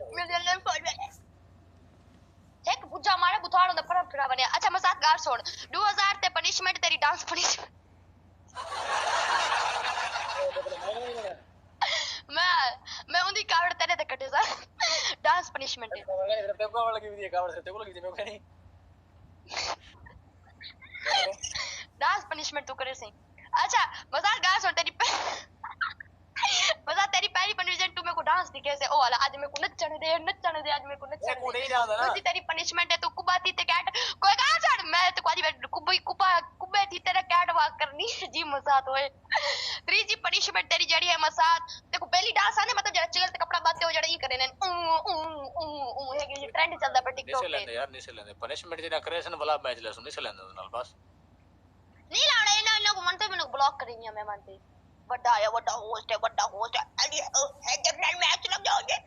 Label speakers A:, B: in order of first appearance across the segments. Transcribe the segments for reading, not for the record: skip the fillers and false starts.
A: Million follower एक बुझा मारे बुथाड़ो दा परम फिरा बने। अच्छा मजाक गार सुन 2000 ते पनिशमेंट तेरी डांस पनिशमेंट मैं उनकी कावड़ तेरे ते कटे सा डांस पनिशमेंट है
B: तेरे को लगी हुई है कावड़ तेरे को लगी थी मैं कहीं
A: डांस पनिशमेंट तू करे सही। अच्छा मजाक गार सुन तेरी मजा तेरी पहली पनिशमेंट तू मेरे को डांस दिखे से ओ वाला आज मेरे को नचने दे आज मेरे को नचने दे
B: नहीं डांस ना
A: दूसरी तेरी पनिशमेंट है तू कुबाती ते कैट कोई कहां चढ़ मैं तो आज कुबई कुबे थी तेरे कैट वॉक करनी जी मसात होए। तीसरी पनिशमेंट तेरी जड़ी है मसात देखो पहली डांस आने मतलब जरा चिगल ते कपड़ा बाते हो जड़ा ये करे ने है कि ट्रेंड चलदा पे टिकटॉक पे
B: यार नहीं लेंदे पनिशमेंट जेना क्रिएशन वाला मैच ले सुन नहीं लेंदे नाल बस
A: नहीं लाना इना को मनते मैंने ब्लॉक करेंगे मैं मानते बड़ा होस्ट है जनरल मैच लग जाओगे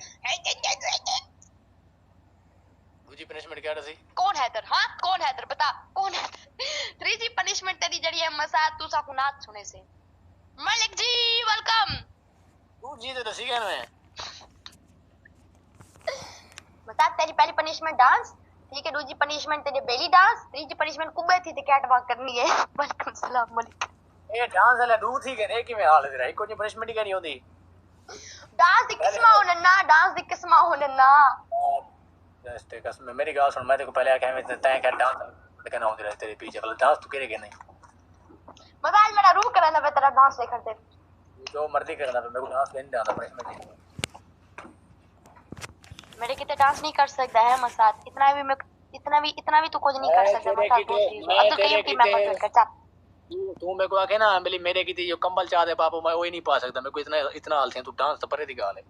B: दूसरी पनिशमेंट क्या रही
A: कौन है तेर हां कौन है तेर बता कौन है तीसरी पनिशमेंट तेरी जड़ी है मसात तू सा नाच सुने से मलिक जी वेलकम
B: तू जी तो दसी गया मैं
A: बता तेरी पहली पनिशमेंट डांस ठीक है दूसरी पनिशमेंट तेरी बेली डांस तीसरी पनिशमेंट कुबे थी ते कैट वॉक करनी है वालेकुम सलाम मलिक
B: ये डांस वाला दू थी के एक ही में हाल रही कोई पनिशमेंट ही नहीं होती
A: डांस दी किस्मा होने ना डांस दी किस्मा होने ना
B: जस्ट कसम मेरी गाल सुन मैं तेरे को पहले आके मैं तय कर डांस करना होती रही तेरे पीछे वाला डांस तू करे के नहीं
A: मजा आज मेरा रूह करना मैं तेरा डांस देख करते
B: जो मर्जी करना मेरे को डांस नहीं आना पनिशमेंट
A: मेरे किते डांस नहीं कर सकता है मसात इतना भी तू कुछ नहीं कर सकता बता अब्दुल करीम की मैं कर सकता
B: तू मेरे को आके ना मिली मेरे की जो कंबल चाह दे पापा मैं वही नहीं पा सकता मेरे को इतना हाल थे तू डांस तो परे दी गाल है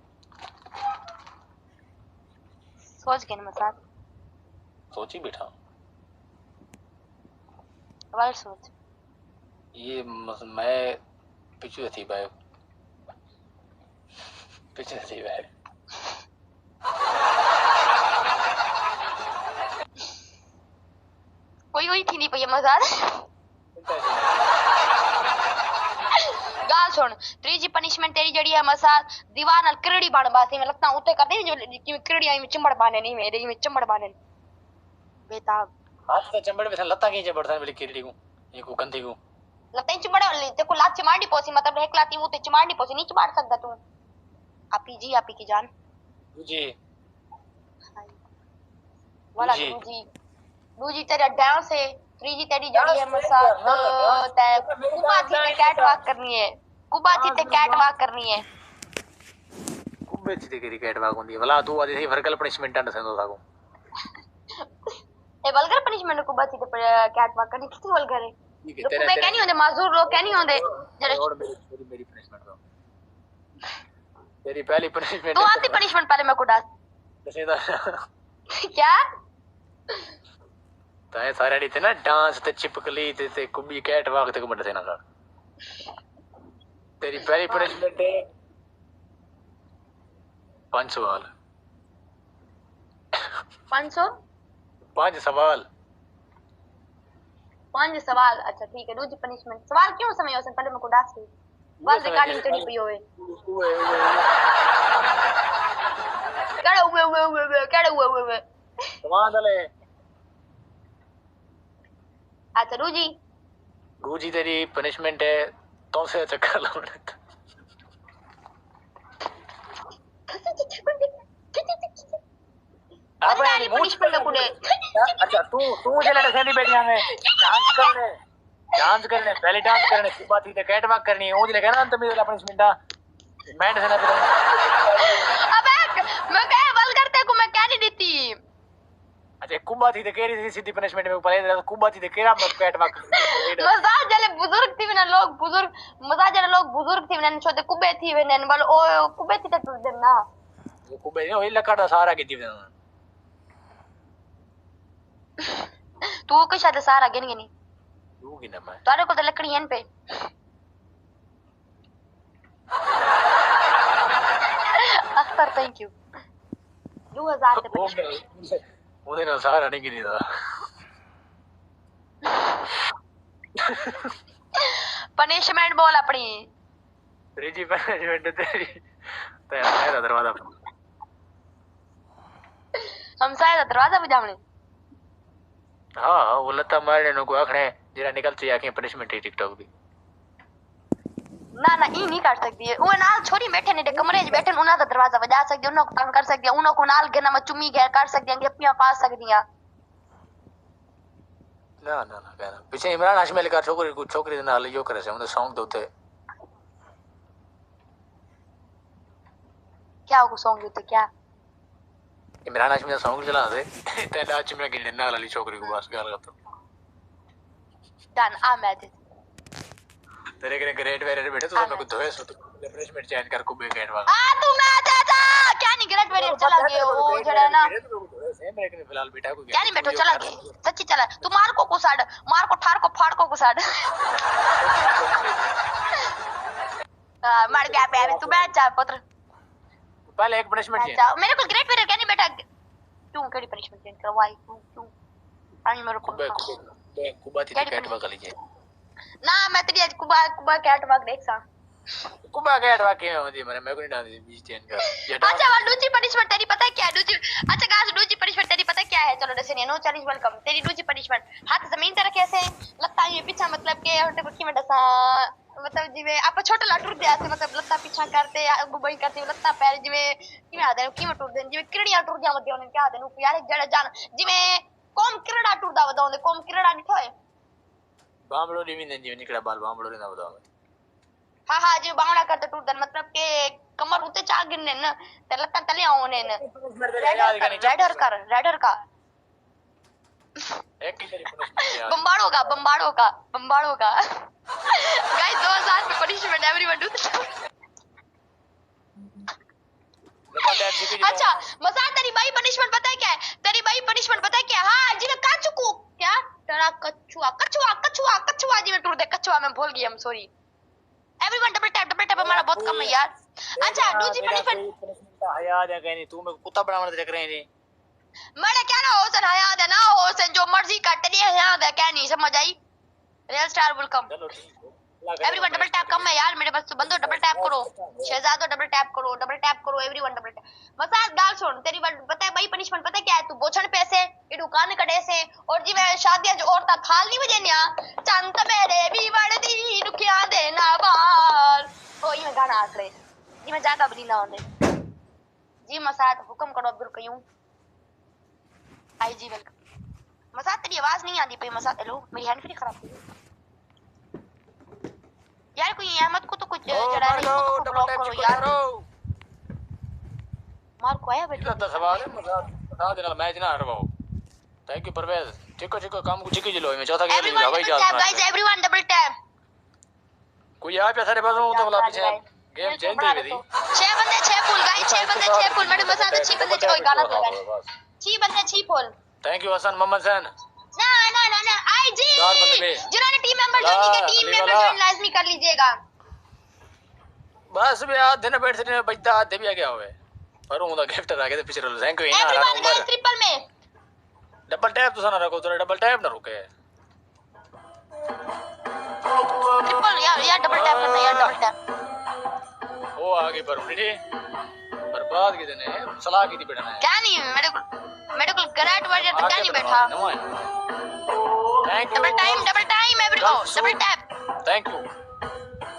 A: सोच के मसात
B: सोची बैठा
A: वाल सोच
B: ये मैं पीछे थी भाई पीछे थी भाई
A: कोई थी नहीं पई मजाक गाल सुन तीसरी पनिशमेंट तेरी जड़ी है मसाल दीवार नाल किरड़ी बन बासी में लगता उते कर दे जो कि किरड़ियां में चिमड़ बाने नहीं मेरे में चिमड़ बाने बेताब
B: हाथ तो चंबड़ पे लता की चंबड़ था मेरी किरड़ी को ये को कंधी को
A: लता चिमड़ वाली ते को लात चिमाड़ी पोसी मतलब एक लाती वो ते चिमाड़ी पोसी नहीं चिमाड़ सकदा तू आपी की जान
B: जी
A: वाला दूजी तेरा डांस है तीसरी तेरी जड़ी है मसाल ते कुबा थी ते कैट वॉक करनी है कुबा थी ते कैट वॉक करनी है
B: कुबे थी तेरी कैट वॉक होंदी भला तू आज ही वर्कल पनिशमेंट अंड संदो था को
A: ए वल्गर पनिशमेंट कुबा थी ते कैट वॉक करनी कितनी वल्गर है
B: ठीक है तेरे
A: क्या नहीं होंदे माजूर लोग क्या नहीं होंदे
B: और मेरी पनिशमेंट दो तेरी पहली पनिशमेंट
A: तू आती पनिशमेंट पहले मैं को डाल
B: दसेदा
A: क्या
B: ताए सारे डी थे ना डांस ते चिपकली ते कुबी कैट वॉक ते को बंद थे ना तेरी पहली पनिशमेंट है 5 सवाल
A: 500
B: 5 सवाल
A: 5 सवाल अच्छा ठीक है दूसरी पनिशमेंट सवाल क्यों समय होसन पहले मैं को डाल सी बस रिकॉर्डिंग चढ़ी पई होवे केड़े हुए
B: सवाल ले
A: अच्छा रूजी
B: तेरी पनिशमेंट है तो से चक्कर लगाने
A: अबे नहीं पनिशमेंट कुड़े
B: अच्छा तू मुझे लड़के सेंदी बैठिया में डांस करने पहले डांस करने की बात ही ते कैट वॉक करनी है मुझे कहना अंत में वाला पनिशमेंट मैं से ना
A: अबे मैं कह बल करते को मैं क्या नहीं देती
B: अच्छा कुबा थी ते केरी थी सीधी पनिशमेंट में ऊपर कुबा थी ते केरा कैट वॉक
A: मजाक जले बुजुर्ग थी ना लोग बुजुर्ग थी ना छोटे कुबे थी वे ने बोल ओ कुबे थी ते देना
B: वो कुबे नहीं ओही लकड़ा सारा की थी
A: तू के शायद सारा गिन गिनी
B: तू की ना मैं
A: तारे को तो लकड़ी हैं पे अख्तर थैंक यू 2000 पे
B: ਉਹਦੇ ਨਾਲ ਸਾਰਾ ਨਹੀਂ ਗਿਣੀਦਾ
A: पनिशमेंट बोल अपनी
B: त्रीजी पनिशमेंट तेरी तेरा दरवाजा
A: हमसाए दा दरवाजा बजावने।
B: हाँ वो लता मारने नो को आखने जरा निकलती आके पनिशमेंट है टिकटॉक दी।
A: ना ना ई नहीं कर सकती है। वो नाल छोरी बैठे ने कमरे च बैठे उना दा दरवाजा बजा सकदी, उना को तंग कर सकदी, उना को नाल के ना चुम्मी गैर कर सकदी, गप्पियां पा सकदी।
B: ना ना ना कहना पीछे इमरान हाशमी का छोकरी नाल यो करे से उन सॉन्ग दोते
A: क्या को सॉन्ग देते क्या
B: इमरान हाशमी का सॉन्ग चला दे ते नाच में गिन नाल वाली छोकरी को बस गाल करता
A: डन आ मैं दे
B: तेरे के ग्रेट वेरियर बैठे तो मैं को धोए सो तो रिफ्रेशमेंट चेंज कर को बेगेट वाला
A: आ तू मैं दे जा क्या नहीं ग्रेट वेरियर चला गए वो जड़ा ना
B: सेम मेरे के फिलहाल बेटा को
A: क्या नहीं बैठो चला गए सच्ची चला तू मार को कुसाड़ मार को ठार को फाड़ को कुसाड़ मर गया पे तू बैठ जा पुत्र
B: पहले एक पनिशमेंट
A: अच्छा मेरे को ग्रेट वेरियर क्या नहीं बेटा क्यों केड़ी पनिशमेंट चेंज करवाई क्यों पानी मेरे को
B: कुबा थी कैट वाक लीजिए
A: ना मैं तेरी आज कुबा कैट वाक देख सा
B: कुबा कैट वाक के होती मैं को नहीं डाल दी बीच चेंज कर
A: अच्छा वो दूसरी पनिशमेंट तेरी पता है क्या दूसरी अच्छा गाइस दूसरी पनिशमेंट तेरी पता है क्या है चलो जैसे नो चैलेंज वेलकम तेरी दूसरी पनिशमेंट हाथ जमीन पे रखे ऐसे लत्ता ये पीछे मतलब के हटे पक्की में डसा मतलब जिवे आप छोटा लाटूर दे ऐसे मतलब लत्ता पीछा करते गुबई करते लत्ता पैर जिवे किवे आदे किवे टूर दे जिवे किरड़िया टूर जा मत उन्हें क्या आदे यार एक जड़ा जान जिवे कोम किरड़ा टूर दा वदा कोम किरड़ा नहीं ठोए
B: बामड़ो दी ने जीव निकला बाल बामड़ो ने ना बताओ
A: हां हां जी बामड़ा करते टूर दन मतलब के कमर उते चा गिरने न ते लत्ता तले आओने न रेडर का
B: एक की तेरी पनिशमेंट
A: बम्बाड़ो का गाइस 2000 पे पनिशमेंट एवरीवन डू अच्छा मजा तेरी भाई पनिशमेंट पता है क्या है तेरी भाई पनिशमेंट पता है क्या हां जी मैं का चुकू क्या तेरा कछुआ जी मैं टूर दे कछुआ मैं भूल गई I am sorry everyone double tap हमारा बहुत कम है यार अच्छा दूसरी पनिशमेंट
B: याद है कहनी तू मेरे को कुत्ता बनाने देख रहे हैं
A: मैंने क्या ना होसन याद है ना होसन जो मर्जी करते नहीं याद है क्या नहीं समझ आई रियल स्टार वेलकम
B: चलो ठीक
A: एवरीवन डबल टैप कम है यार मेरे पास तो बंदो डबल टैप करो शहजादो डबल टैप करो एवरीवन डबल टैप मसाज गाल सुन तेरी पता है भाई पनिशमेंट पता है क्या है तू बोछण पैसे इडू कान कड़े से और जी मैं शादियां जो औरता थाल नहीं बजेनिया चंत मेरे भी वड़दी रुकिया देना बाल कोई में गाना आखड़े जी मैं ज्यादा बनी ना होंदे जी मसाज हुक्म करो अब्दुल कयूम आई जी वेलकम मसाज तेरी आवाज नहीं आती पे मसाज हेलो मेरी हैंड फ्री खराब हो यार कोई अहमद को तो कुछ जड़ा है इसको तो ब्लॉक करो यार मार को आया बेटा
B: तो सवाल है बता देना मैच ना हरवाओ थैंक यू परवेज चिको काम को चिको जिलो में चौथा गेम है भाई जाओ
A: गाइस एवरीवन डबल टैप
B: कोई आ पे सारे पास हूं तो बोला पीछे गेम चेंज दे दी
A: 6 बंदे 6 फुल गाइस 6 बंदे 6 फुल मेरे मसाज 6 बंदे कोई गाना तो गाना 6 बंदे 6 full
B: thank you Hasan Mohammad Hasan
A: ना आई जी जिन्होंने टीम मेंबर ज्वाइन किया टीम मेंबर ज्वाइन लाजमी कर लीजिएगा
B: बस भी आ दिन बैठ से बजदा दे भी आ गया होवे पर हूं दा गिफ्ट आ गया तो पीछे थैंक यू इन आ
A: रहा ट्रिपल में
B: डबल टैप तो सुना रखो तो डबल टैप ना रुके
A: ट्रिपल यार डबल टैप करना यार डबल टैप
B: वो आगे पर मिली बर्बाद की देने सलाह की थी बैठना है
A: क्या नहीं मेरे को ग्रेट वर्जन तक क्या नहीं बैठा
B: thank you
A: double time everyone double tap
B: thank you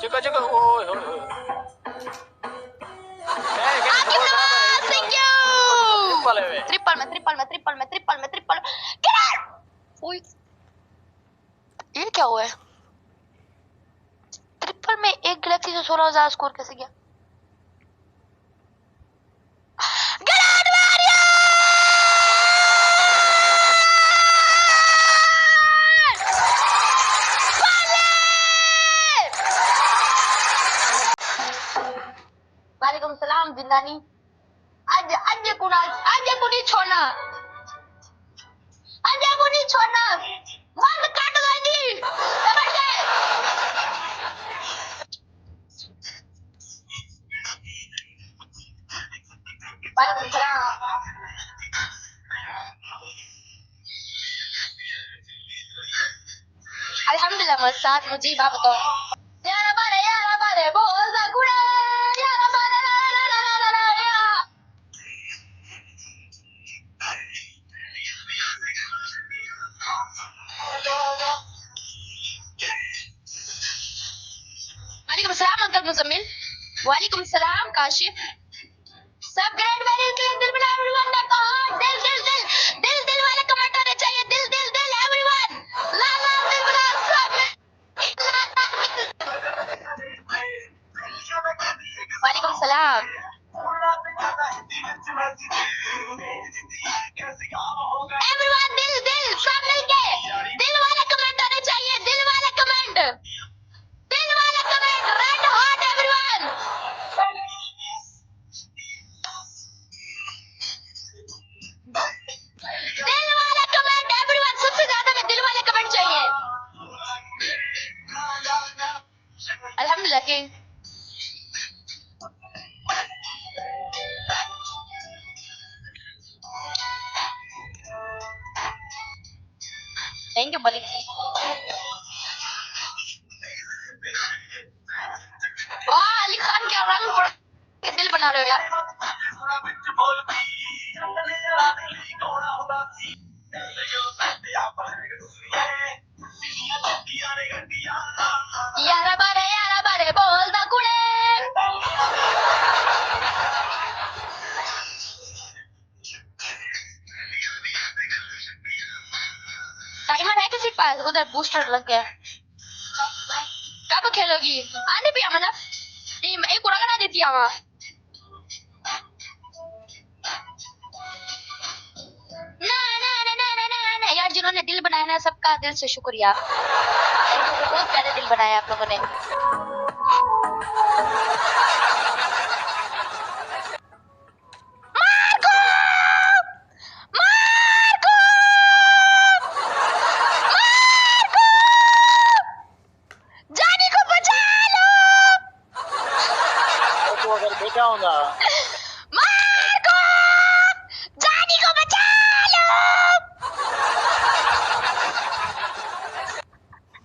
B: चिको ओए होए
A: थैंक यू ट्रिपल ओए ये क्या हुआ है ट्रिपल में एक गैलेक्सी से 16,000 स्कोर कैसे गया वालेकुम सलाम जिंदानी आज को नहीं छोड़ना मन काट देगी वालेकुम सलाम अल्हम्दुलिल्लाह मसाद मुझे बात बताओ यार हमारे बोल दा कुड़े यार हमारे मुजम्मिल। वालेकुम सलाम काशिफ। सब ग्रेट वेरी के दिल बना एवरीवन ने कहा दिल दिल दिल दिल दिल वाले कमेंट होने चाहिए। दिल दिल दिल एवरीवन ला ला दिल बना सब। वालेकुम सलाम। एवरीवन दिल दिल सब मिलके दिल वाले कमेंट होने चाहिए। दिल वाले कमेंट रेड हार्ट एवरीवन। दिल वाले कमेंट एवरीवन, सबसे ज्यादा में दिल वाले कमेंट चाहिए। अल्हम्दुलिल्लाह किंग। Thank you Malik. वाह अली खान क्या रंग के दिल बना रहे हो यार। यारा बारे बोल दा कुड़े। टाइमर है किसी के पास? उधर बूस्टर लग गया। कब खेलोगी? आने भी आना टीम एक उड़ा ना देती आवा। ना ना ना ना ना ना ना यार, जिन्होंने दिल बनाया ना सबका दिल से शुक्रिया। बहुत प्यारे दिल बनाया आप लोगों ने।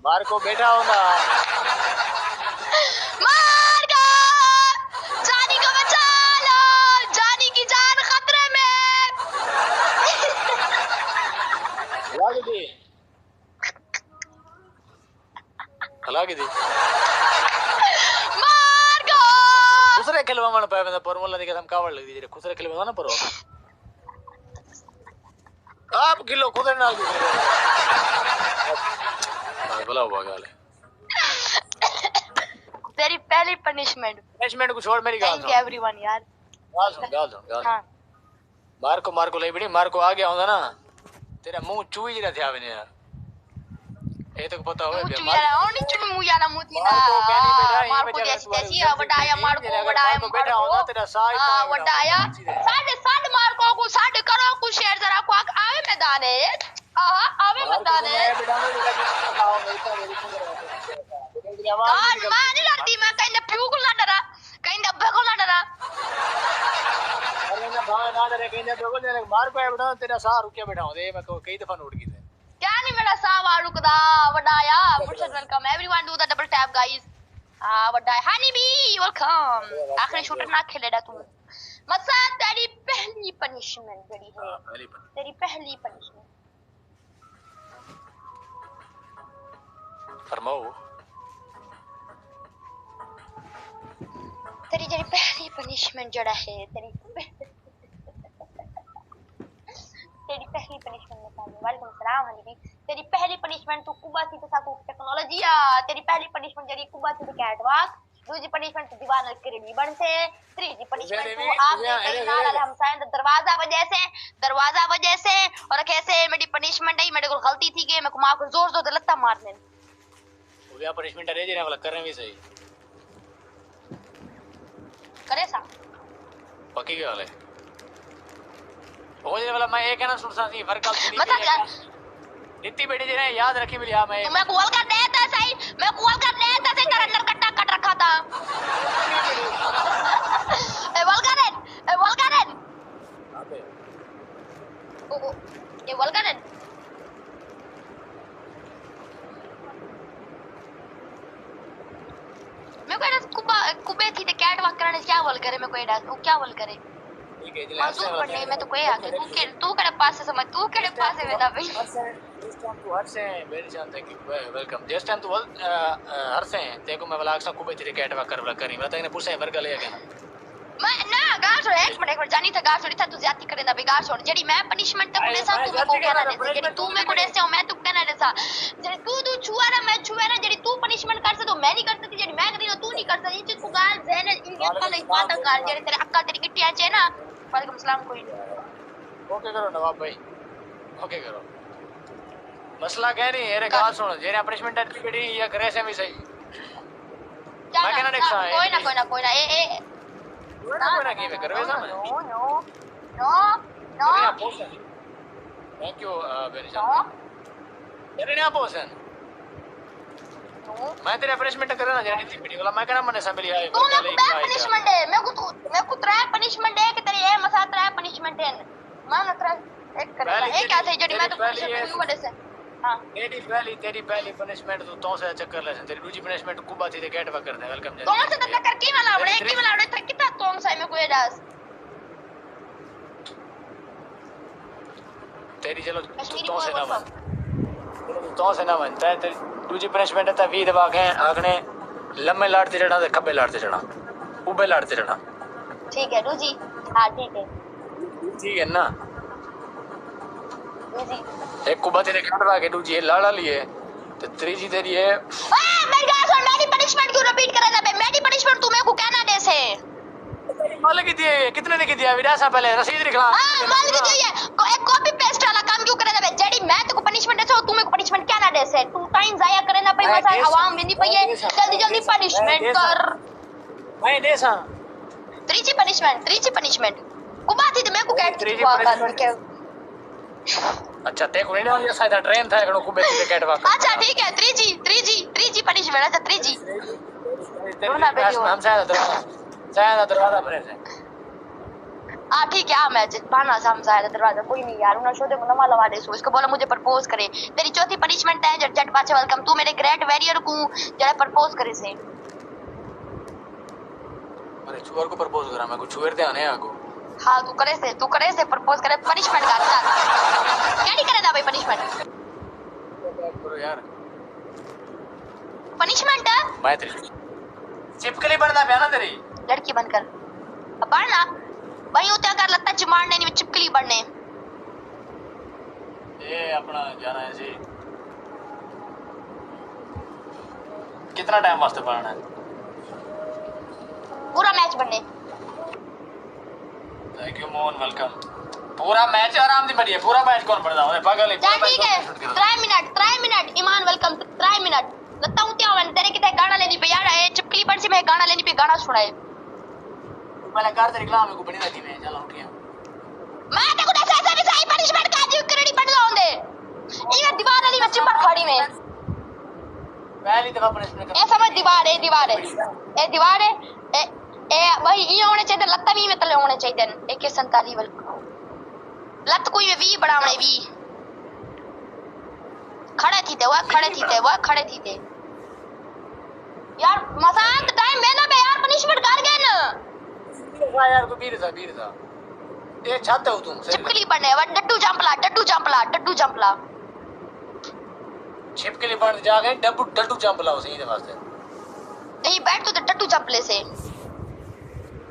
B: मार्को बैठा होगा।
A: मार्को जानी को बचा लो, जानी की जान खतरे में।
B: लागी दी
A: मार्को
B: खुसरे खेलवा मन पाए पर मोला देखे हम कावड़ लग दी खुसरे खेलवा ना परो आप किलो खुसरे ना भला हुआ गाल
A: तेरी पहली पनिशमेंट
B: को छोड़ मेरी गाल
A: थैंक यू एवरीवन यार।
B: गाल हां मार्को ले बड़ी मार्को आ गया होगा ना तेरा मुंह चूई जरा थे आवे ने यार ए तो पता होवे
A: मुंह चूई यार और नहीं चूई मुंह यार मुंह थी ना मार्को जैसी कैसी है वडाया मार्को
B: बैठा होगा तेरा साइड
A: हां वडाया साढ़े मार्को को साढ़े करो कुछ शेयर जरा को आवे मैदान है आवे मैदान है। मैं नहीं डरती, मैं कहीं प्यू को ना डरा कहीं डब्बे को ना डरा।
B: अरे ना भाग ना डरे कहीं डब्बे को डरे मार पे बैठा तेरा साह रुके बैठा हूं दे मैं कई दफा नोट की थे
A: क्या नहीं मेरा साह रुकदा वडाया। मुर्शद welcome everyone do the double tap guys. वडाया हनी बी वेलकम। आखिरी शूटर ना खेलेगा तू मसा। तेरी पहली पनिशमेंट बड़ी है, तेरी पहली पनिशमेंट
B: फरमाओ।
A: तेरी जेडी पहली पनिशमेंट जड़ा है तेरी पहली पनिशमेंट निकाल। वालेकुम सलाम हनी। तेरी पहली पनिशमेंट तू कुबासी तो साकू टेक्नोलॉजी या तेरी पहली पनिशमेंट जेडी कुबासी तो कैटवॉक। दूसरी पनिशमेंट दीवाना करेडी बनसे। तीसरी पनिशमेंट तू आप देख नाल हम साइन दरवाजा वजह से और कैसे मेरी पनिशमेंट है मेरे को गलती थी कि मैं को मां को जोर जोर लत्ता मारने
B: हो गया पनिशमेंट रे जे वाला कर रहे भी सही
A: करे सा
B: पक्की गल है हो जे वाला मैं एक है ना सुन सी फर्क सुनी
A: मतलब यार
B: नीति बेटी जी ने याद रखी मिली हां
A: मैं कॉल कर देता सही मैं कॉल कर देता से कर अंदर कट्टा कट रखा था। ए वोल्गरेन
B: अबे
A: ओ ये वोल्गरेन मैं कोई कुबे थी ते कैट वॉक करने क्या बोल करे मैं कोई डांस क्या बोल करे
B: ठीक है जल्दी
A: मजदूर पढ़ने में तो कोई आके तू केड़े पासे समझ तू केड़े पासे वेदा भाई
B: जिस टाइम तू हर से वेरी चांद थैंक यू वेलकम जिस टाइम तू हर से देखो मैं वाला अक्सा कुबे तेरे कैट वर्क कर करी मैं तो इन्हें पूछे वर्क ले गया
A: मैं ना गास हो एक मिनट जानी था गास हो था तू ज्यादा करेंदा बे गास हो जेडी मैं पनिशमेंट तक दे सा तू मेरे को कहना दे जेडी तू मेरे को दे से मैं तू कहना दे सा जेडी तू छुआ ना मैं छुआ ना जेडी तू पनिशमेंट कर से तो मैं नहीं कर सकती जेडी मैं करी तू नहीं कर सकती तू गाल जहन इन अक्ल नहीं बात गाल जेडी तेरे अक्ल तेरी गिट्टी आचे ना वालेकुम सलाम कोई
B: ओके करो नवाब भाई ओके करो मसला कह नहीं अरे गाल सुन जेने पनिशमेंट एटलीगेटी या करे से भी सही मैं कहना देख सा
A: कोई ना ए
B: कोई ना गेम करवे सा
A: नो
B: थैंक यू वेरी चांद तेरे ने पोसन मैं तेरे पनिशमेंट करे ना जानी थी वीडियो वाला मैं कहना मने संभली आए
A: तू मेरे को पनिशमेंट है मैं को त्रै पनिशमेंट है कि तेरी ए मसा त्रै पनिशमेंट है मैं ना त्रै एक करेगा ए क्या सही जड़ी मैं तो पनिशमेंट वडे से हां तेरी पहली पनिशमेंट तो से चक्कर ले तेरी दूसरी पनिशमेंट कुबा थी ते गेट वर्क कर दे वेलकम कौन से टक्कर की वाला आवड़े की वाला आवड़े था कितना तोंग साई में कोई डास
B: तेरी चलो तो से ना बनता है तेरी दूसरी पनिशमेंट है 20 दबा के आगने लम्बे लाड़ते चढ़ा ते खब्बे लाड़ते चढ़ा उबे लाड़ते चढ़ा
A: ठीक है दूजी हां ठीक है
B: ना
A: दूजी
B: एक कुबा तेरे काटवा के दूजी लाड़ा लिए तो तीसरी तेरी है
A: मेरी गाल सुन मेरी पनिशमेंट क्यों रिपीट कर रहा है मेरी पनिशमेंट तू मेरे को कहना दे से
B: माल की दिए कितने ने की दिया विरासा पहले रसीद लिखला
A: हां माल की दिए एक कॉपी पेस्ट वाला काम क्यों करे ना जेडी मैं तेको पनिशमेंट दे तू मेरे को पनिशमेंट क्या ना दे से तू टाइम जाया करे ना भाई मसा आवाम विंदी पई जल्दी जल्दी पनिशमेंट कर
B: मैं दे सा
A: त्रीची पनिशमेंट कुबा थी तो मेरे को कैट के
B: अच्छा ते को नहीं ना शायद ट्रेन था कनो कुबे के कैट वाक
A: अच्छा ठीक है 3G पनिशमेंट अच्छा 3G
B: हम शायद दरवाजा भरे थे
A: हां ठीक है आ मैं बाना साम शायद दरवाजा कोई नहीं यार उन्हें शोदे को नमा लवा दे सो इसको बोला मुझे प्रपोज करे तेरी चौथी पनिशमेंट है जट पाछे वेलकम तू मेरे ग्रेट वॉरियर को जरा प्रपोज करे से
B: अरे छुअर को प्रपोज करा मैं को छुअर दे आने आगो
A: हां तू करे से प्रपोज करे पनिशमेंट का क्या नहीं करे ना भाई पनिशमेंट
B: करो यार
A: पनिशमेंट है
B: मैं तेरी चिपकली पड़ना पे ना तेरी
A: लड़की बनकर अब पढ़ना भाई उते अगर लत्ता चिमारने नहीं चिपकली पढ़ने
B: ये अपना जाना है जी कितना टाइम वास्ते पढ़ना है
A: पूरा मैच बनने
B: थैंक यू मोहन वेलकम पूरा मैच आराम से बढ़िया पूरा मैच कौन पढ़दा है पागल है
A: ठीक है 3 मिनट ईमान वेलकम 3 मिनट लत्ता उते आवन तेरे किते गाना लेनी पे यार ए चिपकली पढ़ से मैं गाना लेनी पे गाना सुनाए
B: पहले कार तेरी क्लास में को बनी रहती मैं चलो उठ गया
A: मैं ते को दसा से सही पनिशमेंट का जी करड़ी पढ़ लाऊंदे ये दीवार वाली में चिपक खड़ी में
B: पहली दफा पनिशमेंट
A: ए समझ दीवार है ए भाई ये होने चाहिए लत्ता भी में तले होने चाहिए एक 47 वाल लत कोई 20 बढ़ावणे 20 खड़े थी थे यार मसांत टाइम में ना बे यार पनिशमेंट कर गए ना
B: यार को बीर था ये छाता हो तुम
A: चिपकली पड़ने व डड्डू जंपला
B: छिपकली पड़ जाके डड्डू जंपला उसी के वास्ते
A: नहीं बैठ तो डड्डू जंपले से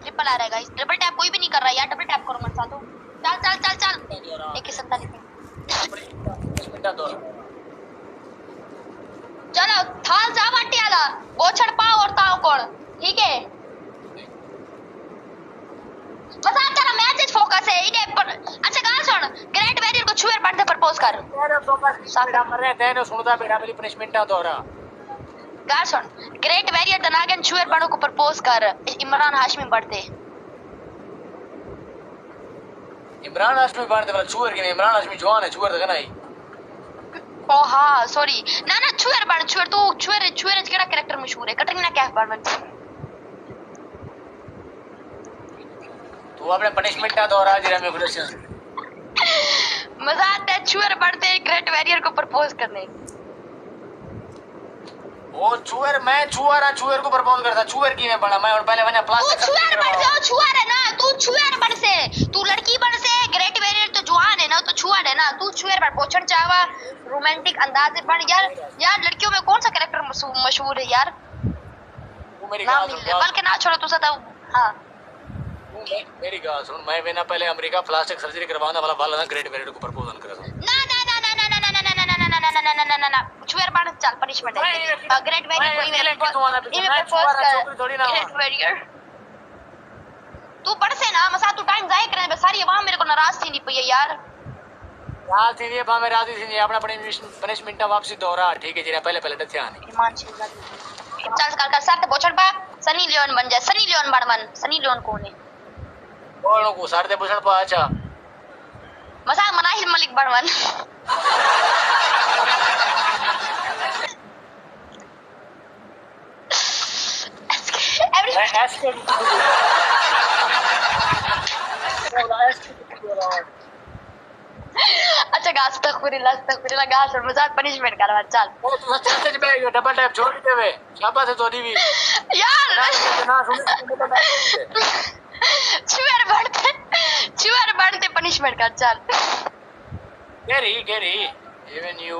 A: ट्रिपल आ रहेगा इस ट्रिपल टैप कोई भी नहीं कर रहा यार डबल टैप करो मत साथो चल एक 47
B: मिनट दो
A: चलो थाल जा बाटी आला गोछड़ पाओ और ताओ कौन ठीक है बस आज तेरा मैच फोकस है इने पर अच्छा गाल सुन ग्रेट वॉरियर को छुएर पढ़ते प्रपोज कर
B: तेरे फोकस साडा मर रहे थे ने सुनदा बेटा मेरी पनिशमेंट दोहरा
A: गाल सुन ग्रेट वॉरियर द नागन छुएर पढ़ो को प्रपोज कर इमरान हाशमी पढ़ते
B: इमरान हाशमी पढ़ते वाला छुएर के इमरान हाशमी जवान है छुएर तो नहीं
A: ओ हां सॉरी ना छुएर पढ़ छुएर तो छुएर केड़ा कैरेक्टर मशहूर है कटरीना कैफ पढ़
B: तू अपने पनिशमेंट का दोहरा जरा मैं खुद
A: मजा आता है छुएर पढ़ते ग्रेट वॉरियर को प्रपोज करने
B: वो चूहर मैं चूहर को प्रपोज करता चूहर की मैं बना मैं और पहले वने
A: तू
B: प्लास्टिक
A: छुआर बन से, ओ छुआर है ना, तू छुआर बन से, तू लड़की बन से, ग्रेट वेरियर तो जवान है ना, तो छुआर है ना, तू छुआर पर पोछन चावा, रोमांटिक अंदाज से बन यार। यार लड़कियों में कौन सा कैरेक्टर मशहूर है यार?
B: तू मेरी
A: ना
B: गाल
A: मिल
B: सुन
A: बल्कि ना छोड़ो तू सदा। हां
B: मेरी गाल सुन मैं बिना पहले अमेरिका प्लास्टिक सर्जरी करवाना वाला वाला ग्रेट वेरियर को प्रपोज कर रहा
A: ना ना ना ना ना ना ना ना ना ना ना ना ना ना ना ना छुआर बन चल पनिशमेंट है ग्रेट वेरियर को इवेंट प्रपोज कर ग्रेट वेरियर। तू पढ़ से ना मसा तू टाइम जाया करे सारी आवाम मेरे को नाराज थी नहीं पई है यार।
B: यार थी ये बा मैं राजी थी अपना पनिशमेंट वापसी दोहरा ठीक है जीरा पहले पहले दथ्या नहीं
A: ईमान से चल कर कर सर ते बोचड़ पा सनी लियोन बन जा, सनी लियोन बन सनी लियोन कौन है?
B: बोलो को सर ते पूछण पा अच्छा
A: मसा मनाहिल मलिक बन अच्छा गास तक गास और मजाक पनिशमेंट करवा चल
B: वो तू चाहते जे बैग डबल टैप छोड़ देवे शाबाश तोरी भी
A: यार
B: ना सुन
A: चुअर बढ़ते पनिशमेंट कर चल
B: गेरी इवन यू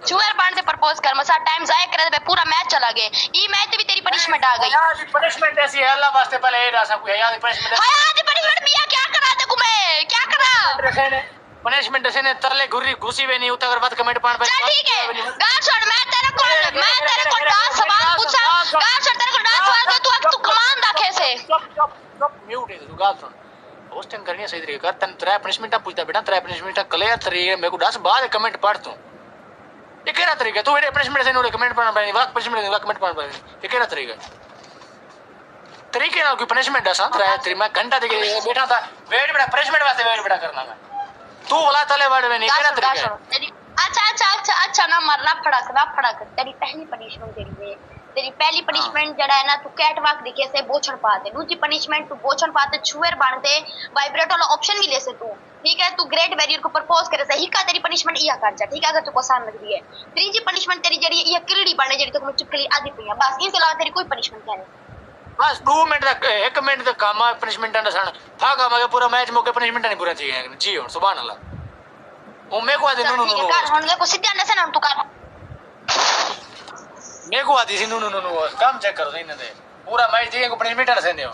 A: चुअर बढ़ते प्रपोज कर मसा टाइम जाया करे बे पूरा मैच चला गए ई मैच भी तेरी पनिशमेंट आ गई
B: यार पनिशमेंट ऐसी है अल्लाह वास्ते पहले ये रासा को यार पनिशमेंट
A: हां दी पनिशमेंट मियां क्या करा दे मैं क्या करा
B: पनिशमेंट से ने तरले घुसी वे नहीं उतर बात कमेंट पान पे
A: चल ठीक है गाल छोड़ मैं तेरे को 10 सवाल पूछा गाल छोड़ तेरे को 10 सवाल तो तू कमान रखे से
B: चुप म्यूट है तू गाल सुन होस्टिंग करनी है सही तरीके कर तन तेरा पनिशमेंट पूछता बेटा तेरा पनिशमेंट क्लियर तरीके मेरे को 10 बाद कमेंट पढ़ तू ये केड़ा तरीका तू मेरे पनिशमेंट से नो कमेंट पढ़ना पड़ेगा वाक पनिशमेंट वाक कमेंट पढ़ना पड़ेगा ये केड़ा तरीके ना कोई पनिशमेंट दसा तेरा तेरी मैं घंटा देके बैठा था वेट बेटा पनिशमेंट वास्ते वेट बेटा करना मैं तू वाला तले वर्ड में नहीं केड़ा तरीका
A: अच्छा ना मरना फड़क तेरी पहली पनिशमेंट तेरी पहली पनिशमेंट जड़ा है ना तू कैटवॉक दिखे से बोछण पाते दूसरी पनिशमेंट तू बोछण पाते छुएर बांधते वाइब्रेट वाला ऑप्शन भी ले से तू ठीक है तू ग्रेट वेरियर को प्रपोज करे से हिका तेरी पनिशमेंट इया कर जा ठीक है अगर तू को आसान लग रही है तीसरी पनिशमेंट तेरी जड़ी ये किरड़ी बाने जड़ी तो चुपकली आधी पई बस इसके अलावा तेरी कोई पनिशमेंट नहीं
B: बस 2 मिनट तक 1 मिनट तक काम पनिशमेंट अंडा सन था काम के पूरा मैच मौके पनिशमेंट नहीं पूरा चाहिए जी और सुभान अल्लाह ओ मेरे को आदि नो
A: हुन देखो सीधे अंडे से ना तू कर
B: मेरे को आदि नो काम चेक करो नहीं दे पूरा मैच दिए को पनिशमेंट अंडा से दे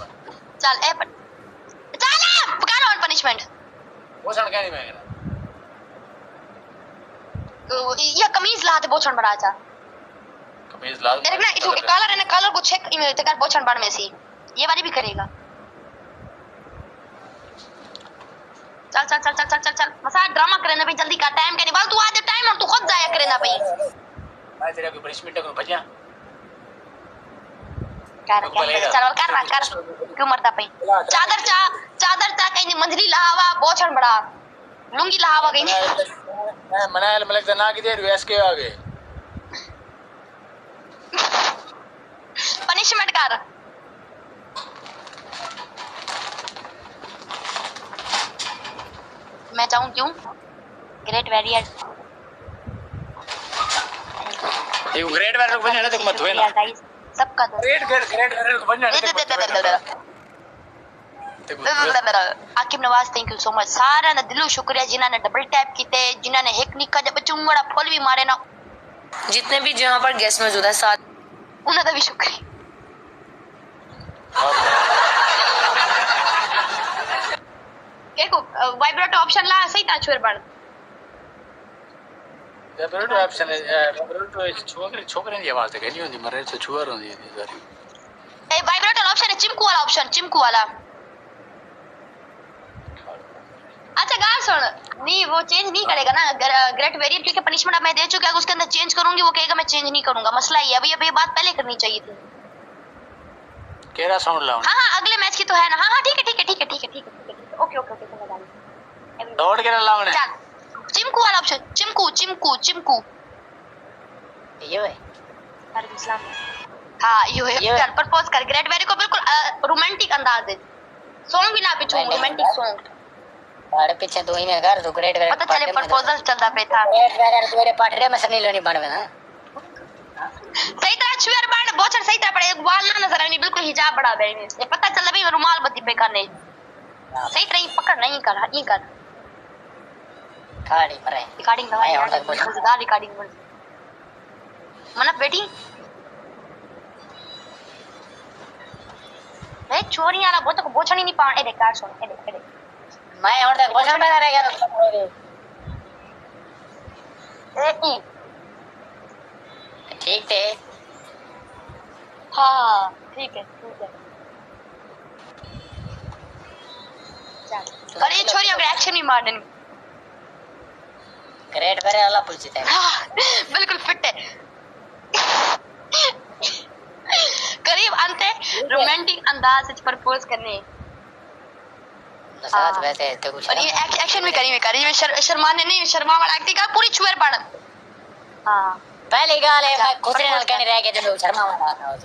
A: चल ए चल पकड़ ऑन पनिशमेंट
B: वो सन क्या नहीं मैं
A: ये कमीज ला दे बोछण बड़ा जा
B: कमीज ला
A: तेरे ना इतु कलर है ना कलर को चेक इमेज ते कर बोछण बड़ में सी ये वाली भी करेगा चल मसा ड्रामा करे ना भाई जल्दी का टाइम के निकाल तू आज टाइम और तू खुद जाया करे ना भाई
B: मैं तेरे को पनिशमेंट को भजा
A: कर क्यों मरता भाई चादर चा कहीं मंजली लहावा बोछण बड़ा लुंगी लहावा गई
B: मैं मनायल मलिक ना की देर वैस के आ गए
A: पनिशमेंट कर मैं चाहूं क्यों ग्रेट वेरियर
B: ये ग्रेट वेरियर को बनने तक मत हुए ना
A: सबका
B: ग्रेट वेरियर को बनने
A: Aqib Nawaz thank you so much सारा ना दिलो शुक्रिया जिन्होंने डबल टैप कीते जिन्होंने एक निक्का जब चुंगड़ा फुल भी मारे ना
C: जितने भी जहां पर गेस्ट मौजूद है साथ
A: उन्हां दा भी शुक्रिया देखो वाइब्रेट ऑप्शन ला सही ता छुर बन
B: वाइब्रेट ऑप्शन है वाइब्रेट छोकरे की आवाज है नहीं होती मरे तो छुआर होती है सारी
A: ए वाइब्रेट ऑप्शन है चिमकू वाला ऑप्शन चिमकू वाला अच्छा गाल सुन नहीं वो चेंज नहीं करेगा ना ग्रेट वेरियर क्योंकि पनिशमेंट अब मैं दे चुका है उसके अंदर चेंज करूंगी वो कहेगा मैं चेंज नहीं करूंगा मसला ये अभी ये बात पहले करनी चाहिए थी
B: केरा साउंड लाऊं
A: हां अगले मैच की तो है ना हां ठीक है ओके समझ
B: दौड़ के लाऊं
A: चल चिमकू वाला ऑप्शन चिमकू
C: ये है
A: वालेकुम सलाम हां ये चल प्रपोज कर ग्रेट वेरियर को बिल्कुल रोमांटिक अंदाज दे सॉन्ग भी ना पीछे रोमांटिक सॉन्ग
C: बारे पीछे दो ही में कर तो ग्रेट वेरियर
A: पता चले प्रपोजल चलता पे था
C: ग्रेट वेरियर तोरे पाठरे में सनी लोनी बनवे ना
A: सही तरह छुएर बाण बोचड़ सही तरह पड़े वाल ना नजर आनी बिल्कुल हिजाब बढ़ा दे ये पता चल भाई रुमाल बत्ती पे करने सही तरह ही पकड़ नहीं कर ये कर
C: खाड़ी मरे
A: रिकॉर्डिंग दवाई
C: और
A: यार
C: तक बोल
A: मजेदार रिकॉर्डिंग बोल मना बेटी ए चोरी वाला वो तो बोचड़ ही नहीं पा ए देख कार सुन ए देख
C: मैं और तक बोझ में रह गया
A: ए ई
C: ठीक थे
A: हाँ ठीक है चल अरे छोरी अगर एक्शन ही मार देनी
C: ग्रेट वेरे वाला पुलिस थे
A: हाँ, बिल्कुल फिट है करीब अंत है रोमांटिक अंदाज से प्रपोज करने
C: साथ वैसे तो कुछ
A: और ये एक्शन भी करी मैं शर्माने नहीं शर्मा वाला एक्टिंग का पूरी छुएर पड़ हाँ
C: पहली गाल है मैं खुसरे नाल कहने रह गया जो शर्मा वाला था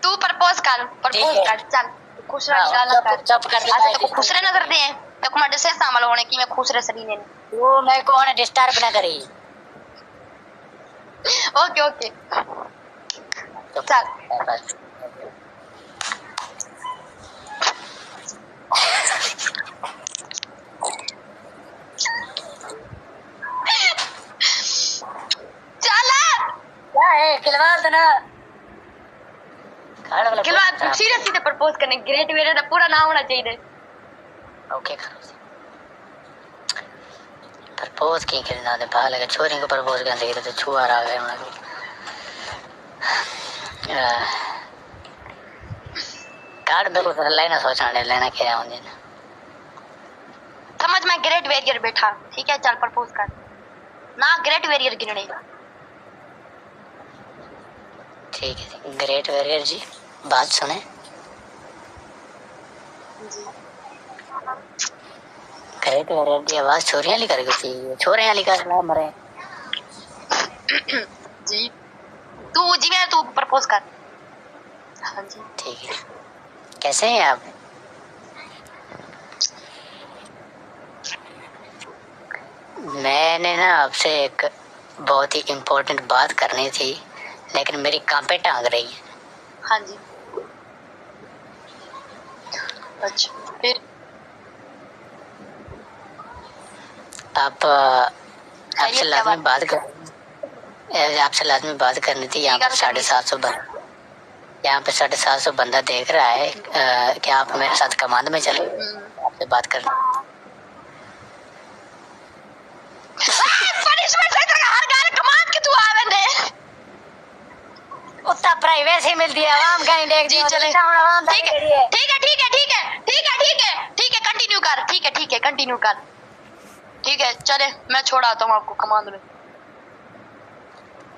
A: तू प्रपोज कर चल खुश रह गाल कर
C: चुप कर
A: अच्छा तो खुसरे नजर दे तो कमांड से शामिल होने की मैं खुसरे सरी ने
C: तू मैं को ने डिस्टर्ब ना करी
A: ओके चल
C: क्या है खिलवाड़ देना खाड़ वाला
A: खिलवाड़ सीरियसली तो प्रपोज करने ग्रेट वेरे का पूरा नाम होना चाहिए
C: ओके करो प्रपोज की करना दे पा लगे छोरी को प्रपोज करने के तो छुआ रहा है उन लोग कार्ड में कुछ लेना सोचना लेना क्या होने
A: समझ में ग्रेट वेरियर बैठा ठीक है चल प्रपोज कर ना ग्रेट वेरियर गिनने
C: ठीक है ग्रेट वेरियर जी बात सुने ग्रेट वेरियर की आवाज छोरियां लिखा रही थी छोरियां लिखा रहा मरे
A: जी तू मैं तू प्रपोज कर हाँ जी
C: ठीक है कैसे हैं आप मैंने ना आपसे एक बहुत ही इम्पोर्टेंट बात करनी थी लेकिन मेरी काम पे टांग रही है
A: हाँ जी अच्छा फिर
C: आप आपसे लाजमी बात करनी थी यहाँ पे 750 यहाँ पे 750 बंदा देख रहा है क्या आप मेरे साथ कमांड में चले आपसे बात करनी उतना प्राइवेसी मिलती है आवाम का नहीं देख
A: जी चले ठीक है कंटिन्यू कर ठीक है चले मैं छोड़ आता हूँ आपको कमांड में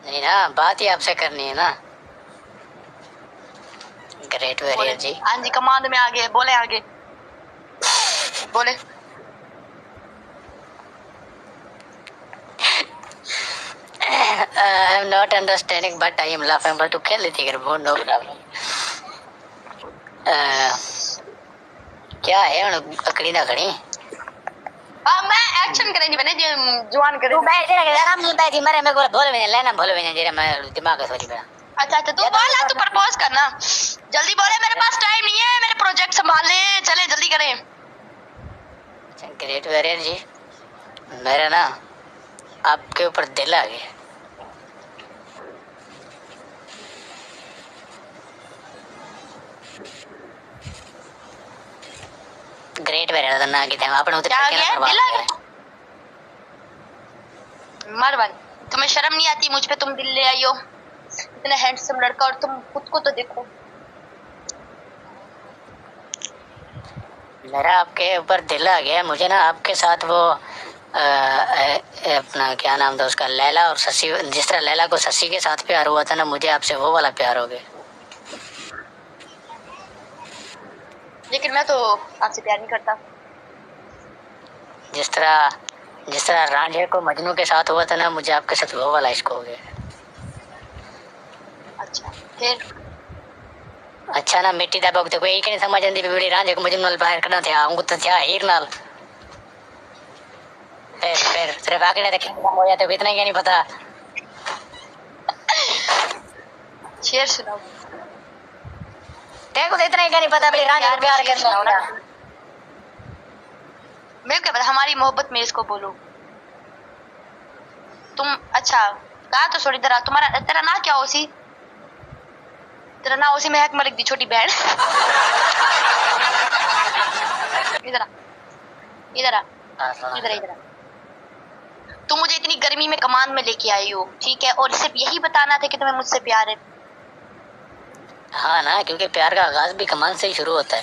C: नहीं ना बात ही आपसे करनी है ना ग्रेट वेरियर जी
A: हाँ जी कमांड में आगे बोले
C: I am not understanding but I am laughing but तू खेल लेती कर बहुत नो प्रॉब्लम क्या है उन अकड़ी ना खड़ी
A: मैं एक्शन करेंगे मैंने जवान करे
C: तू बैठ जा आराम से बैठी मरे मेरे को बोल भी नहीं लेना बोल भी नहीं जरा मैं दिमाग सॉरी मेरा
A: अच्छा तू बोल तू प्रपोज करना जल्दी बोले मेरे पास टाइम नहीं है मेरे प्रोजेक्ट संभालने चले जल्दी करें
C: ग्रेट वेरियर जी मेरा ना आपके ऊपर दिल आ गया ग्रेट वेरियर ना आगे थे आपने उधर
A: क्या
C: क्या
A: गया दिल आ गया मरवन तुम्हें शर्म नहीं आती मुझ पे तुम दिल ले आई हो इतना हैंडसम लड़का और तुम खुद को तो देखो
C: मेरा आपके ऊपर दिल आ गया मुझे ना आपके साथ वो अपना क्या नाम था उसका लैला और शशि जिस तरह लैला को शशि के साथ प्यार हुआ था ना मुझे आपसे वो वाला प्यार हो गया
A: लेकिन मैं तो आपसे प्यार नहीं करता
C: जिस तरह रांझे को मजनू के साथ हुआ था ना मुझे आपके साथ वो वाला इश्क हो गया
A: अच्छा फिर
C: अच्छा ना मिट्टी दा बगते कोई नहीं समझ आंदी बीड़ी रांझे को मजनू नाल बाहर करना था अंगू तो था हीर नाल फिर सिर्फ आके तक हो जाते इतना ही नहीं पता
A: शेर सुनाओ।
C: देखो तो इतना ही नहीं पता, प्यार करना हो ना।
A: मैं क्या पता, हमारी मोहब्बत में इसको बोलो तुम। अच्छा कहा तो सॉरी, तुम्हारा तेरा नाम क्या ओसी? तेरा नाम ओसी में मलिक दी छोटी बहन। इधर आ, इधर आ, इधर इधर। तुम मुझे इतनी गर्मी में कमान में लेके आई हो, ठीक है, और सिर्फ यही बताना था कि तुम्हें मुझसे प्यार है।
C: हाँ ना, क्योंकि प्यार का आगाज भी कमान से ही शुरू होता है।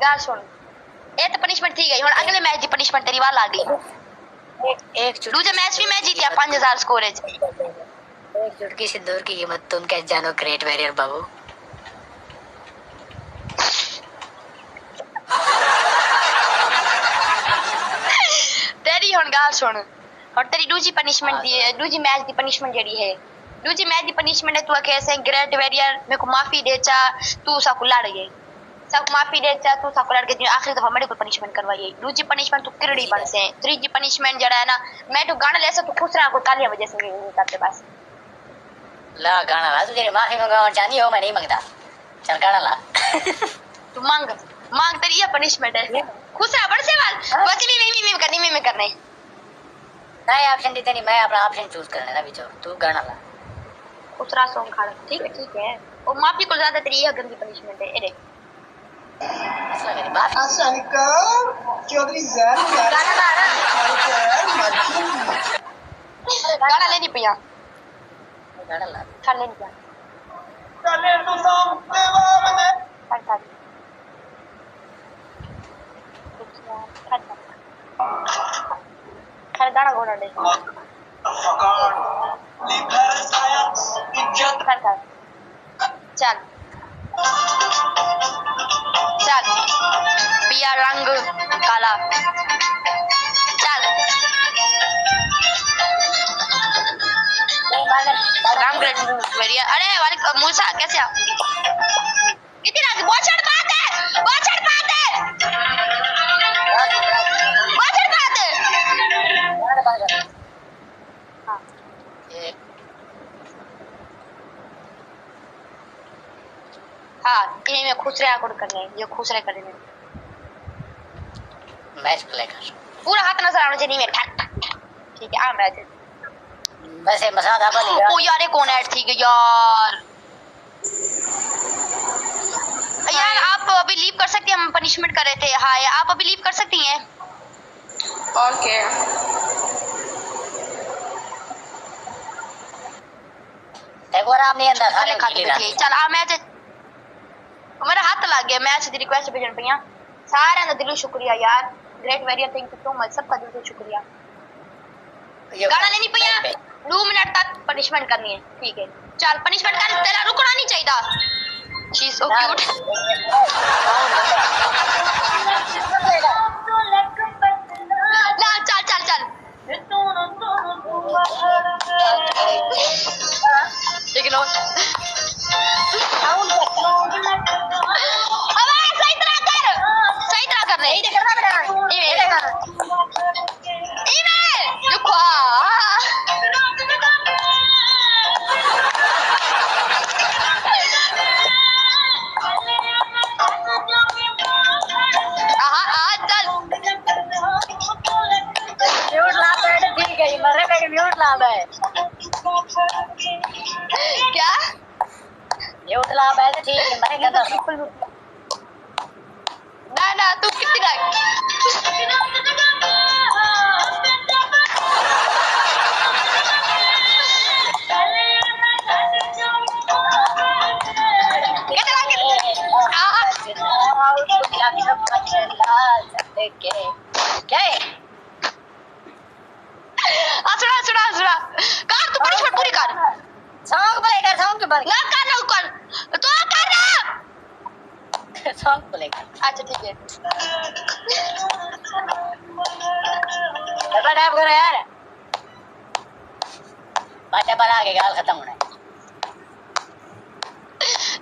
A: गाल सुन, ये तो पनिशमेंट थी गई। हुन अगले मैच दी पनिशमेंट तेरी वाल आ गई।
C: एक
A: दूसरे मैच भी मैं जीतिया 5000 स्कोर है।
C: एक चुटकी सिंदूर की कीमत तुम क्या जानो ग्रेट वॉरियर बाबू।
A: तेरी हुन गाल सुन, और तेरी दूसरी पनिशमेंट दी है, दूसरी मैच दी पनिशमेंट जेडी है, दूसरी मैच दी पनिशमेंट है तू कैसे ग्रेट वॉरियर मेरे को माफी दे चा, तू साकू लड़ गई, सब माफी दे चा, तू साकू लड़ गई, आखिरी दफा मेरे को पनिशमेंट करवाई। दूसरी पनिशमेंट तू किरड़ी बन से, तीसरी पनिशमेंट जड़ा है ना, मैं तू गाना लेसा तू खुश रहा को तालियां वजह से नहीं करते बस।
C: ला गाना ला, तुझे माफी मांगवा चाहनी हो, मैं नहीं मांगता। चल गाना ला।
A: तू मांग मांग, तेरी ये पनिशमेंट है। खुश रहा बड़ से वाल बस मी करने
C: नहीं ऑप्शन देते नहीं, मैं अपना ऑप्शन चूज कर लेना बिचो, तू गाना ला।
A: खुश रहा सॉन्ग खा, ठीक है। और माफी को ज्यादा तेरी ये गंदी पनिशमेंट है। अरे
D: चौधरी जैन
A: गाना लेनी पिया,
C: गाना ला।
A: खा लेनी पिया, खा गाना गोना दे चल चल पिया रंग काला, चल राम बढ़िया। अरे वाले मूसा कैसे आ? इतनी रात बहुत चढ़ बात है, बहुत चढ़ बात है, बहुत चढ़ बात है। हाँ हाँ, इन्हें में खुश रहे आकुड़ करने, ये खुश रहे करने में
C: मैच प्ले कर,
A: पूरा हाथ नजर आना चाहिए में ठक ठक ठक। ठीक है आ मैच
C: वैसे मसाद आपा लिया।
A: ओ यार ये कौन ऐड थी यार? यार आप अभी लीव कर सकती हैं, हम पनिशमेंट कर रहे थे। हाँ आप अभी लीव कर सकती हैं। ओके
C: एक बार आप नहीं अंदर
A: खाने खाते बैठिए। चल आ मैच मेरा हाथ लग गया, मैच दी रिक्वेस्ट भेजन पिया सारे दा दिलो शुक्रिया यार, great warrior thank you so much, सबका दिल से शुक्रिया। गाना लेनी पिया 2 मिनट तक पनिशमेंट करनी है, ठीक है चल पनिशमेंट कर, तेरा रुकना नहीं चाहिए। She is so cute. ला चल चल चल लेकिन सही तरह कर रहे
C: म्यूट ला है
A: क्या
C: म्यूट ला है तो ठीक है, मैं कहता
A: ना तू कितनी सुना कर तू पनिशमेंट पूरी कर।
C: सॉन्ग प्ले कर, सॉन्ग के बाद
A: ना कर तो कर
C: सॉन्ग बोलेगा।
A: अच्छा ठीक है।
C: डबल टैप करो यार, बाटा पर आगे गाल खत्म होना है।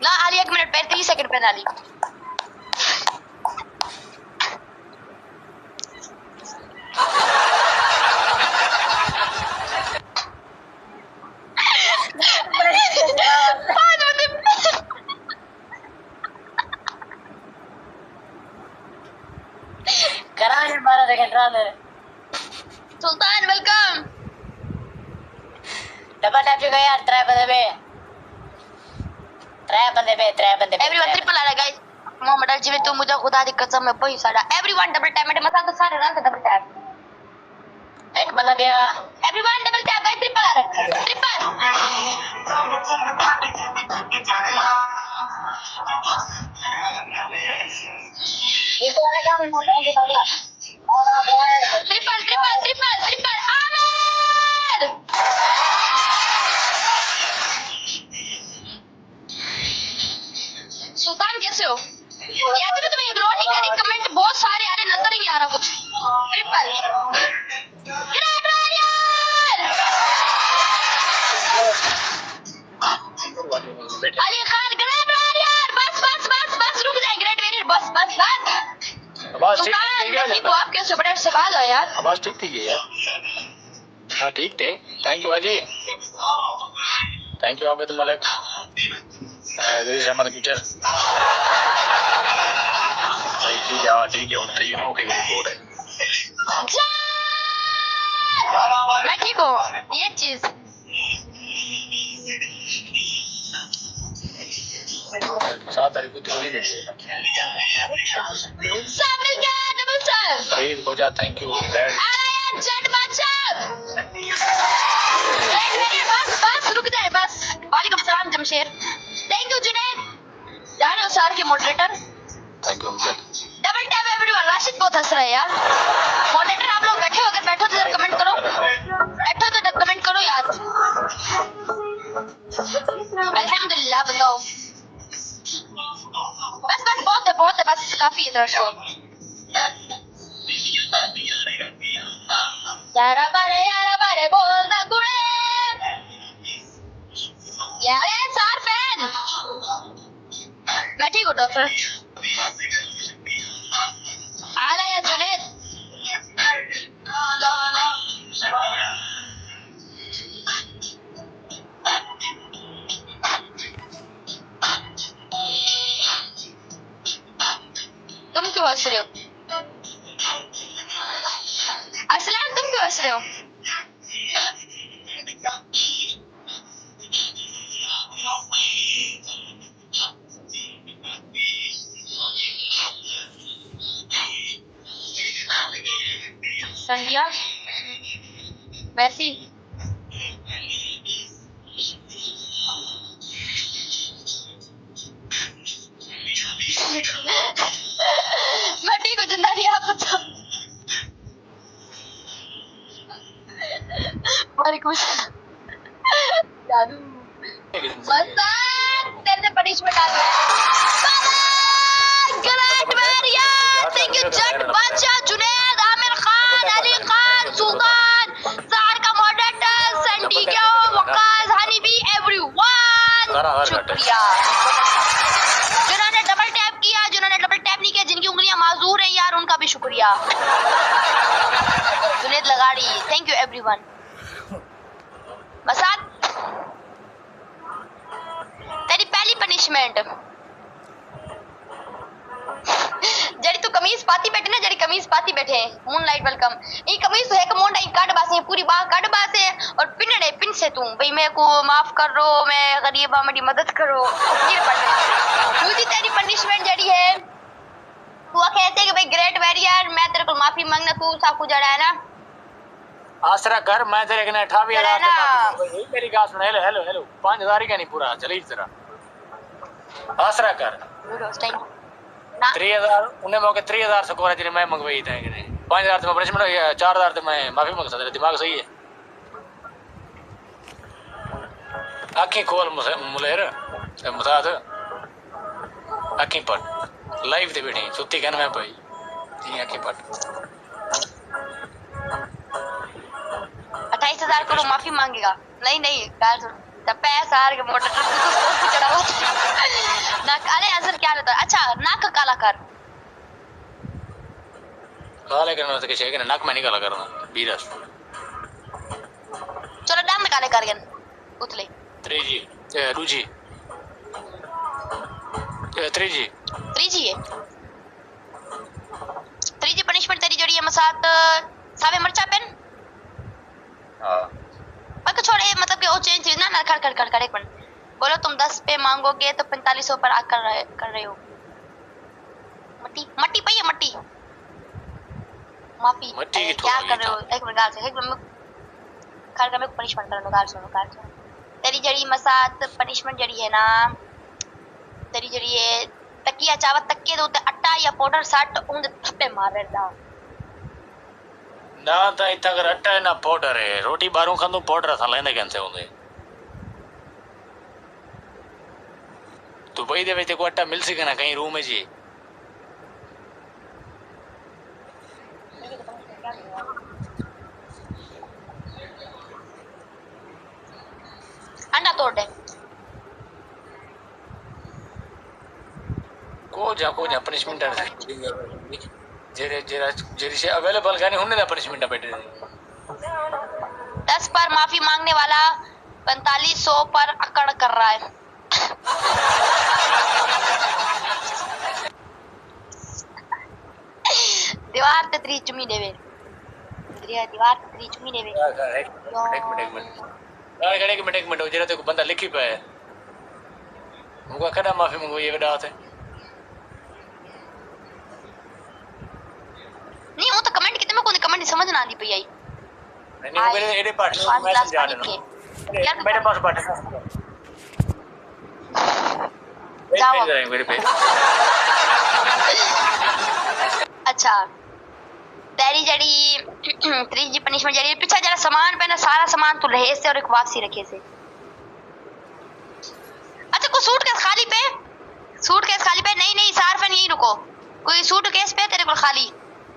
A: ना आली 1 मिनट पे 30 सेकंड पे नाली।
C: कराने 12 सेकंड रहा।
A: सुल्तान वेलकम।
C: डबल टैप जो यार, 3 बंदे पे, 3 बंदे पे, 3 बंदे पे।
A: एवरीवन ट्रिपल आ रहा गाइस। मोहम्मद अल जिਵੇਂ तू मुझे खुदा दी कसम है भाई सारा एवरीवन डबल टैप मेरे मसा तो सारे रंग डबल टैप।
C: एक बंदा गया।
A: Everyone double tap guys triple आ रहा है। ट्रिपल
C: ये तो आएगा मैं मोटा के साथ।
A: Triple triple triple triple Aamir. Sultan कैसे हो यार? तुम्हें इग्नोर नहीं करी, कमेंट बहुत सारे आ रहे, नजर ही नहीं आ रहा कुछ। Triple great warrior Ali Khan great warrior. बस बस बस बस रुक जाए ग्रेट वॉरियर, बस बस बस।
B: आवाज ठीक
A: सुल्तान
B: है क्या?
A: देखो आप कैसे बड़े से बात है यार।
B: आवाज ठीक थी यार। हाँ ठीक थे। थैंक यू बाजी, thank you Abid Malik. This is Ahmad teacher. ठीक है होता है ओके रिपोर्ट है।
A: मैं ठीक हूँ। ये चीज
B: 7 तारीख को थोड़ी देर
A: सब मिल गया डबल सर।
B: सही हो जा। Thank you dad.
A: जट बच्चा बस बस रुक जाए बस। वालेकुम सलाम जमशेर। थैंक यू जुनैद जानो सर के moderator.
B: Thank you
A: double tap everyone. Rashid बहुत हंस रहा है यार। मॉडरेटर आप लोग बैठे हो, अगर बैठो तो जरा कमेंट करो, बैठो तो कमेंट करो यार। अल्हम्दुलिल्लाह बताओ। बस बस बहुत है बस काफी है दर्शकों। यारा बारे बोल ना गुड़े यार सार फैन। मैं ठीक हूँ डॉक्टर। आला या जुनैद तुम क्यों हंस रहे हो? असलान तुम क्यों हंस रहे हो? संज्ञा वैसी मैं ठीक हूँ जिंदारी आप बताओ। वालेकुम जादू बस तेरे से पनिशमेंट आ गई। ग्रेट वॉरियर थैंक यू जट बादशाह जुनैद आमिर खान अली खान सुल्तान सार का मॉडरेटर संटीको वकास हनीबी एवरीवन शुक्रिया। जिन्होंने डबल टैप किया, जिन्होंने डबल टैप नहीं किया, जिनकी उंगलियां माजूर हैं यार, उनका भी शुक्रिया। जुनैद लगाड़ी थैंक यू एवरीवन। मसाद तेरी पहली पनिशमेंट जड़ी तू कमीज पाती बैठे ना, जड़ी कमीज पाती बैठे मूनलाइट वेलकम। ये कमीज तो है कमोंड आई काट बासे पूरी बाह काट बासे और पिनड़े पिन से तू भाई मेरे को माफ कर दो, मैं गरीब हूं मेरी मदद करो। ये मुझे तेरी पनिशमेंट जड़ी है तू कहते कि भाई ग्रेट वॉरियर मैं तेरे को माफी मांगना, तू सब कुछ जड़ा है ना
B: आसरा कर। मैं तेरे कने 28,000 मेरी गाल सुन। हेलो हेलो हेलो 5,000 का नहीं पूरा चली जरा आसरा कर। 3,000 उन्हें मौके 3,000 से कोरा जिन्हें मैं मंगवाई थे कि 5,000 तो मैं पनिशमेंट 4,000 तो मैं माफी मांग सकता। दिमाग सही है। आँखें खोल मुलेर मुसाद आँखें पर लाइव ते बैठे सुत्ती कहना मैं भाई जी आंखें पट
A: 28,000 करो माफी मांगेगा। नहीं नहीं गाल सुन पैसा हार के मोटर तो चढ़ा हुआ ना काले असर क्या रहता है। अच्छा नाक काला कर
B: काले करना तो किसी के नाक में नहीं काला करना बीरस
A: चलो दाम काले कर गन उतले
B: त्रीजी दूजी त्रीजी
A: है त्रीजी पनिशमेंट तेरी जड़ी है मसात सावे मरचा पेन
B: हां
A: पर छोड़े मतलब कि वो चेंज ना ना कर एक मिनट बोलो तुम 10 पे मांगोगे तो 4500 पर कर रहे हो। मट्टी पई है मट्टी माफी
B: मट्टी की
A: क्या कर रहे हो एक मिनट गाल से एक मिनट खर का मैं पनिशमेंट करनो गाल सुनो तेरी जड़ी मसात पनिशमेंट जड़ी है ना तेरी जड़ी है तकिया चावत तकिए दे उते आटा या पाउडर सट उंदे थप्पे मार रहा
B: ना ता इतना कर अट्टा है ना पाउडर है रोटी बारू खांदो पाउडर था लेंदे कैसे होंदे तू भाई दे वेते को अट्टा मिल सके ना कहीं रूम में जी
A: अंडा तोड़ दे
B: को जा पनिशमेंट जेरे से अवेलेबल गाने होने ना पनिशमेंट बैठे
A: 10 पर माफी मांगने वाला 4500 पर अकड़ कर रहा है। दीवार ते त्री चुमी देवे दीवार ते त्री चुमी देवे
B: एक मिनट जरा तेको बंदा लिखी पे मुका कदा माफी मंगो ये वडा है
A: नहीं वो तो कमेंट कितने में कोई कमेंट समझ ना आंदी पई आई
B: नहीं मेरे एडे पार्ट मैं समझा देना मेरे पास पार्ट
A: जाओ
B: मेरे पे
A: अच्छा तेरी जड़ी 3G पनिशमेंट जड़ी पीछे जरा सामान पे ना सारा सामान तू रहे से और एक वापसी रखे से। अच्छा को सूटकेस खाली पे नहीं सारफन यहीं रुको कोई सूटकेस पे तेरे को खाली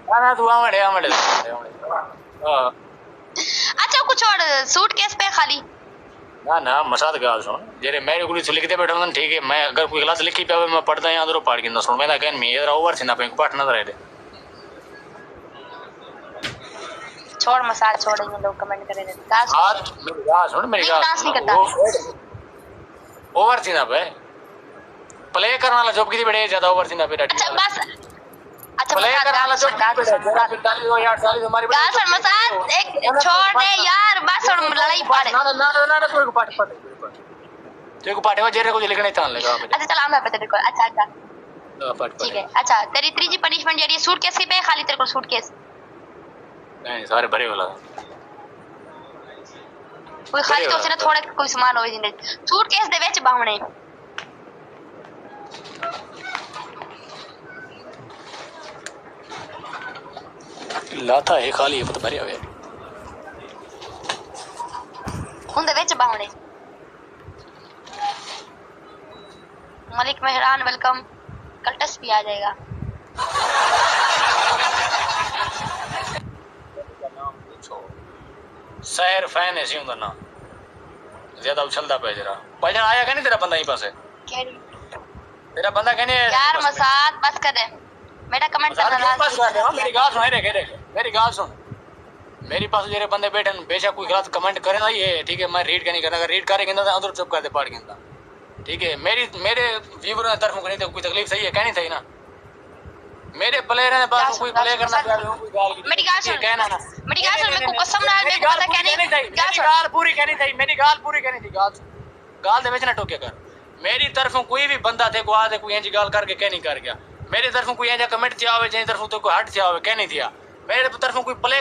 B: ना तू आमड़े हां
A: अच्छा कुछ और सूटकेस पे खाली
B: ना मसाद गाल सुन जेरे मेरे को लिखते बैठा ठीक है मैं अगर कोई क्लास लिखी पे मैं पढ़दा या अंदर पढ़ के ना सुन मैं कहन मैं इधर ओवर से ना पे पाठ ना रहे
A: छोड़ मसाज छोड़ ये लोग कमेंट करे थे
B: गाल सुन मेरी गाल
A: डांस नहीं करता
B: ओवर थी ना पे प्ले करने वाला जॉब कितनी बड़े ज्यादा ओवर थी ना पे
A: अच्छा बस अच्छा
B: प्ले करने वाला जॉब जरा 45 हो यार 40 हमारी
A: गाल सुन मसाज एक छोड़ दे यार बस और लड़ाई पड़े
B: ना तू को पाठ तेरे को पाठे जेरे को लिखने तान लेगा
A: अच्छा चल मैं बता तेरे को अच्छा ठीक है। अच्छा तेरी 3G पनिशमेंट जड़ी सूटकेस पे खाली तेरे को सूटकेस
B: नहीं सारे भरे वाला
A: कोई खाली तो उसने थोड़ा कोई सामान होवे जिंदे सूटकेस दे विच बावणे
B: लाता है खाली है भरे हुए
A: उनदे विच बावणे मलिक मेहरान वेलकम कल्टस भी आ जाएगा।
B: शहर फैन है उनका नाम ज्यादा उछलदा पे जरा पहले आया क्या नहीं तेरा बंदा यहीं पास है तेरा बंदा कहने
A: यार मसाद बस कर दे मेरा कमेंट करना
B: बस कर दे मेरी गाल सुन रे मेरी गाल सुन मेरे पास जेरे बंदे बैठे बेशक कोई गलत कमेंट करे ना ये ठीक है मैं रीड नहीं करना अगर रीड करेंगे तो अंदर चुप कर दे पाड़ के ठीक है मेरे व्यूअर की तरफ नहीं तो कोई तकलीफ सही है कहनी थी ना मेरे प्लेयर ने पास कोई प्ले करना चाह रहे हो कोई गाल
A: मेरी गाल सुन
B: कहना ना
A: मेरी गाल सुन मेरे को कसम ना मेरे को पता कहने
B: गाल पूरी कहनी थी मेरी गाल पूरी कहनी थी गाल दे बेच ना टोके कर मेरी तरफों कोई भी बंदा थे को आदे कोई इंज गाल करके कह नहीं कर गया मेरी तरफों कोई इंज कमेंट थिया होवे जेनी तरफों तो कोई हट थिया होवे कह नहीं थिया मेरे तरफों कोई प्ले